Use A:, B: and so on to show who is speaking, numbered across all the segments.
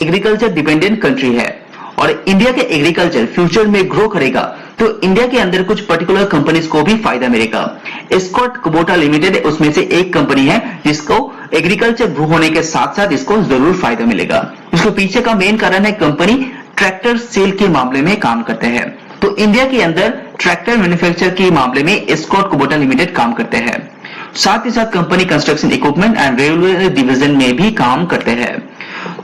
A: Agriculture dependent country है और India के एग्रीकल्चर फ्यूचर में ग्रो करेगा तो इंडिया के अंदर कुछ पर्टिकुलर कंपनीज को भी फायदा मिलेगा। एस्कॉर्ट कुबोटा लिमिटेड उसमें से एक कंपनी है जिसको एग्रीकल्चर ग्रो होने के साथ साथ इसको जरूर फायदा मिलेगा। उसके पीछे का मेन कारण है कंपनी ट्रैक्टर सेल के मामले में काम करते हैं। तो इंडिया के अंदर ट्रैक्टर मैन्युफैक्चर के मामले में एस्कॉर्ट कुबोटा लिमिटेड काम करते हैं। साथ ही साथ company construction equipment and railway division में भी काम करते हैं।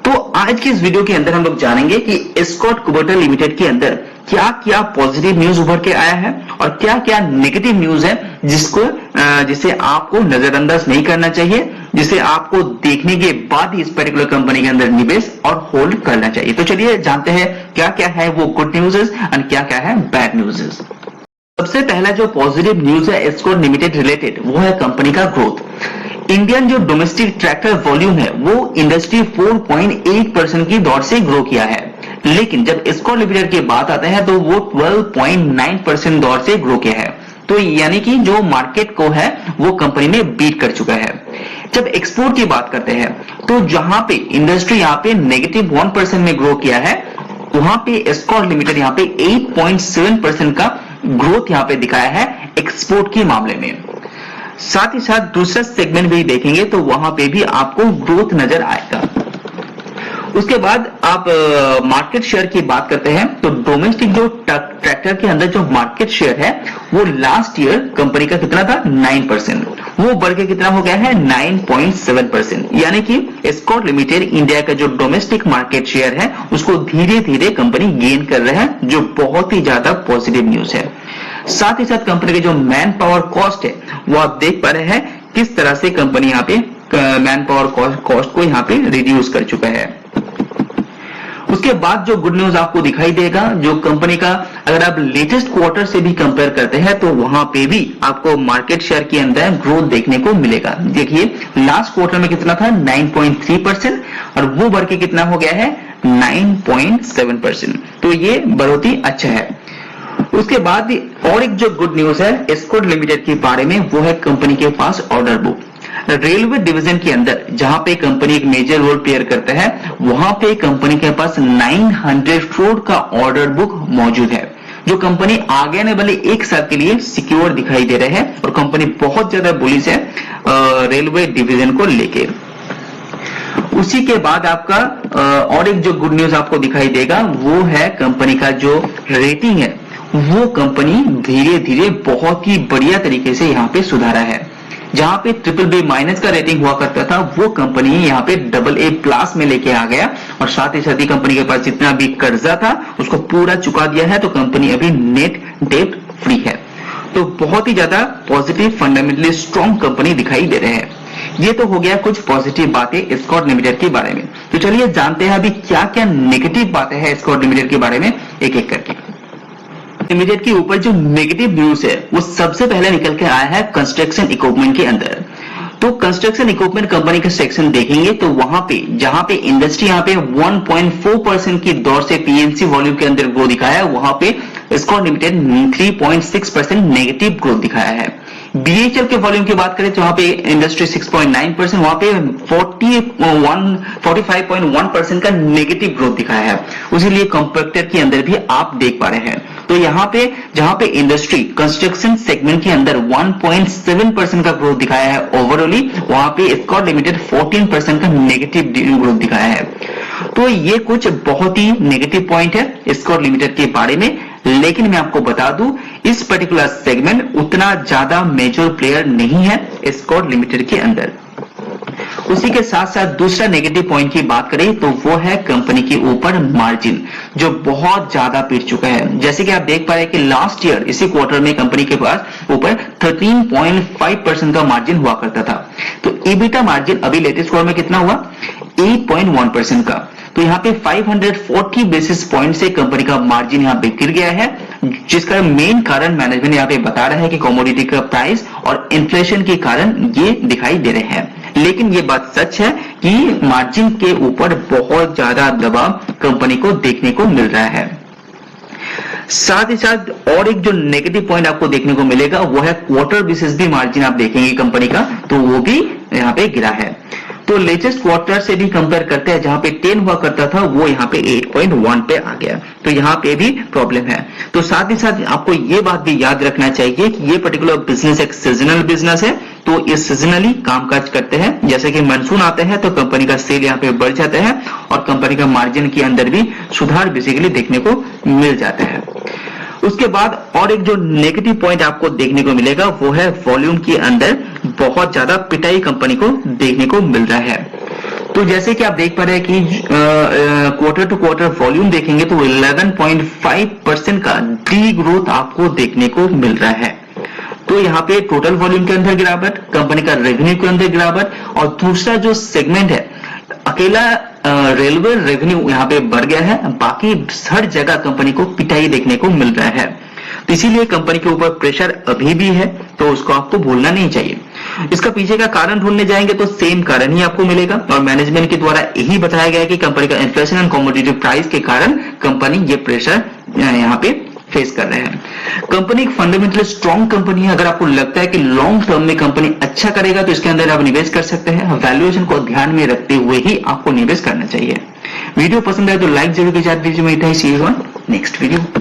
A: तो आज की इस वीडियो के अंदर हम लोग जानेंगे कि एस्कॉर्ट कुबोटा लिमिटेड के अंदर क्या क्या पॉजिटिव न्यूज उभर के आया है और क्या क्या नेगेटिव न्यूज है जिसे आपको नजरअंदाज नहीं करना चाहिए, जिसे आपको देखने के बाद ही इस पर्टिकुलर कंपनी के अंदर निवेश और होल्ड करना चाहिए। तो चलिए जानते हैं क्या क्या है वो गुड न्यूज़ एंड क्या क्या है बैड न्यूज़। सबसे पहला जो पॉजिटिव न्यूज है एस्कॉर्ट लिमिटेड रिलेटेड वो है कंपनी का ग्रोथ। इंडियन जो डोमेस्टिक ट्रैक्टर वॉल्यूम है वो इंडस्ट्री 4.8% की दौड़ से ग्रो किया है, लेकिन जब एस्कॉर्ट लिमिटेड की बात आते हैं तो वो 12.9% दौड़ से ग्रो किया है। तो यानी कि जो मार्केट को है वो कंपनी ने बीट कर चुका है। जब एक्सपोर्ट की बात करते हैं तो जहां पे इंडस्ट्री यहाँ पे -1% में ग्रो किया है वहां पे एस्कॉर्ट लिमिटेड यहाँ पे 8.7% का ग्रोथ यहाँ पे दिखाया है एक्सपोर्ट के मामले में। साथ ही साथ दूसरा सेगमेंट भी देखेंगे तो वहां पे भी आपको ग्रोथ नजर आएगा। उसके बाद आप मार्केट शेयर की बात करते हैं तो डोमेस्टिक जो ट्रैक्टर के अंदर जो मार्केट शेयर है वो लास्ट ईयर कंपनी का कितना था 9%, वो बढ़ के कितना हो गया है 9.7%। यानी कि एस्कॉर्ट लिमिटेड इंडिया का जो डोमेस्टिक मार्केट शेयर है उसको धीरे धीरे कंपनी गेन कर रहा है, जो बहुत ही ज्यादा पॉजिटिव न्यूज है। साथ ही साथ कंपनी के जो मैन पावर कॉस्ट है वो आप देख पा रहे हैं किस तरह से कंपनी यहाँ पे मैन पावर कॉस्ट को यहाँ पे रिड्यूस कर चुका है। उसके बाद जो गुड न्यूज आपको दिखाई देगा जो कंपनी का अगर आप लेटेस्ट क्वार्टर से भी कंपेयर करते हैं तो वहां पे भी आपको मार्केट शेयर के अंदर ग्रोथ देखने को मिलेगा। देखिए लास्ट क्वार्टर में कितना था 9.3% और वो बढ़ के कितना हो गया है 9.7%। तो ये बहुत ही अच्छा है। उसके बाद और एक जो गुड न्यूज है एस्कॉर्ट लिमिटेड के बारे में वो है कंपनी के पास ऑर्डर बुक। रेलवे डिवीजन के अंदर जहां पे कंपनी एक मेजर रोल प्ले करता है वहां पे कंपनी के पास 900 करोड़ का ऑर्डर बुक मौजूद है, जो कंपनी आगे आने वाले एक साल के लिए सिक्योर दिखाई दे रहे हैं और कंपनी बहुत ज्यादा बुलिश है रेलवे डिवीजन को लेके। उसी के बाद आपका और एक जो गुड न्यूज आपको दिखाई देगा वो है कंपनी का जो रेटिंग है वो कंपनी धीरे धीरे बहुत ही बढ़िया तरीके से यहाँ पे सुधारा है। जहां पे BBB- का रेटिंग हुआ करता था वो कंपनी यहाँ पे AA+ में लेके आ गया और साथ ही साथ ही कंपनी के पास जितना भी कर्जा था उसको पूरा चुका दिया है। तो कंपनी अभी नेट डेट फ्री है। तो बहुत ही ज्यादा पॉजिटिव फंडामेंटली स्ट्रॉन्ग कंपनी दिखाई दे रहे हैं। ये तो हो गया कुछ पॉजिटिव बातें एस्कॉर्ट लिमिटेड के बारे में। तो चलिए जानते हैं अभी क्या क्या नेगेटिव बातें हैं एस्कॉर्ट लिमिटेड के बारे में एक एक करके। लिमिटेड के ऊपर जो नेगेटिव न्यूज है वो सबसे पहले निकल के आया है कंस्ट्रक्शन इक्विपमेंट के अंदर। तो कंस्ट्रक्शन इक्विपमेंट कंपनी का सेक्शन देखेंगे तो वहां पे जहां पे इंडस्ट्री यहाँ पे 1.4% की दौर से पीएनसी वॉल्यूम के अंदर ग्रोथ दिखाया है वहां पे एस्कॉर्ट लिमिटेड 3.6% नेगेटिव ग्रोथ दिखाया है। बीएचएल के वॉल्यूम की बात करें तो वहां पे इंडस्ट्री 6.9%, वहां पे 45.1% का नेगेटिव ग्रोथ दिखाया है। उसी लिए कॉम्पैक्टर के अंदर भी आप देख पा रहे हैं। तो यहाँ पे जहां पे इंडस्ट्री कंस्ट्रक्शन सेगमेंट के अंदर 1.7% का ग्रोथ दिखाया है ओवरऑली, वहां पे एस्कॉर्ट लिमिटेड 14% का नेगेटिव ग्रोथ दिखाया है। तो ये कुछ बहुत ही नेगेटिव पॉइंट है एस्कॉर्ट लिमिटेड के बारे में। लेकिन मैं आपको बता दूं इस पर्टिकुलर सेगमेंट उतना ज्यादा मेजर प्लेयर नहीं है एस्कॉर्ट लिमिटेड के अंदर। उसी के साथ साथ दूसरा नेगेटिव पॉइंट की बात करें तो वो है कंपनी के ऊपर मार्जिन जो बहुत ज्यादा पीट चुका है। जैसे कि आप देख पा रहे हैं कि लास्ट ईयर इसी क्वार्टर में कंपनी के पास ऊपर 13.5% का मार्जिन हुआ करता था। तो ईबिटा मार्जिन अभी लेटेस्ट क्वार्टर में कितना हुआ 8.1% का। तो यहाँ पे 540 बेसिस पॉइंट से कंपनी का मार्जिन यहाँ पे गिर गया है, जिसका मेन कारण मैनेजमेंट यहाँ पे बता रहा है कि कमोडिटी का प्राइस और इन्फ्लेशन के कारण ये दिखाई दे रहे हैं। लेकिन ये बात सच है कि मार्जिन के ऊपर बहुत ज्यादा दबाव कंपनी को देखने को मिल रहा है। साथ ही साथ और एक जो नेगेटिव पॉइंट आपको देखने को मिलेगा वो है क्वार्टर बेसिस भी मार्जिन आप देखेंगे कंपनी का तो वो भी यहाँ पे गिरा है। तो लेटेस्ट क्वार्टर से भी कंपेयर करते हैं, जहां पे 10 हुआ करता था वो यहाँ पे 8.1 पे आ गया, तो यहाँ पे भी प्रॉब्लम है। तो साथ ही साथ आपको ये बात भी याद रखना चाहिए कि ये पर्टिकुलर बिजनेस एक सीजनल बिजनेस है, तो ये सीजनली कामकाज करते हैं। जैसे कि मानसून आते हैं तो कंपनी का सेल यहाँ पे बढ़ जाता है और कंपनी का मार्जिन के अंदर भी सुधार बेसिकली देखने को मिल जाता है। उसके बाद और एक जो नेगेटिव पॉइंट आपको देखने को मिलेगा वो है वॉल्यूम के अंदर बहुत ज्यादा पिटाई कंपनी को देखने को मिल रहा है। तो जैसे कि आप देख पा रहे हैं कि क्वार्टर टू क्वार्टर वॉल्यूम देखेंगे तो 11.5% का डी ग्रोथ आपको देखने को मिल रहा है। तो यहाँ पे टोटल वॉल्यूम के अंदर गिरावट, कंपनी का रेवेन्यू के अंदर गिरावट और दूसरा जो सेगमेंट है अकेला रेलवे रेवेन्यू यहाँ पे बढ़ गया है, बाकी हर जगह कंपनी को पिटाई देखने को मिल रहा है। तो इसीलिए कंपनी के ऊपर प्रेशर अभी भी है, तो उसको आपको भूलना नहीं चाहिए। इसका पीछे का कारण ढूंढने जाएंगे तो सेम कारण ही आपको मिलेगा और मैनेजमेंट के द्वारा यही बताया गया है कि कंपनी का इन्फ्लेशन एंड कमोडिटी प्राइस के कारण कंपनी ये प्रेशर यहाँ पे फेस कर रहे हैं। कंपनी एक फंडामेंटली स्ट्रॉन्ग कंपनी है। अगर आपको लगता है कि लॉन्ग टर्म में कंपनी अच्छा करेगा तो इसके अंदर आप निवेश कर सकते हैं। वैल्यूएशन को ध्यान में रखते हुए ही आपको निवेश करना चाहिए। वीडियो पसंद आए तो लाइक जरूर कीजिए। सी यू ऑन नेक्स्ट वीडियो।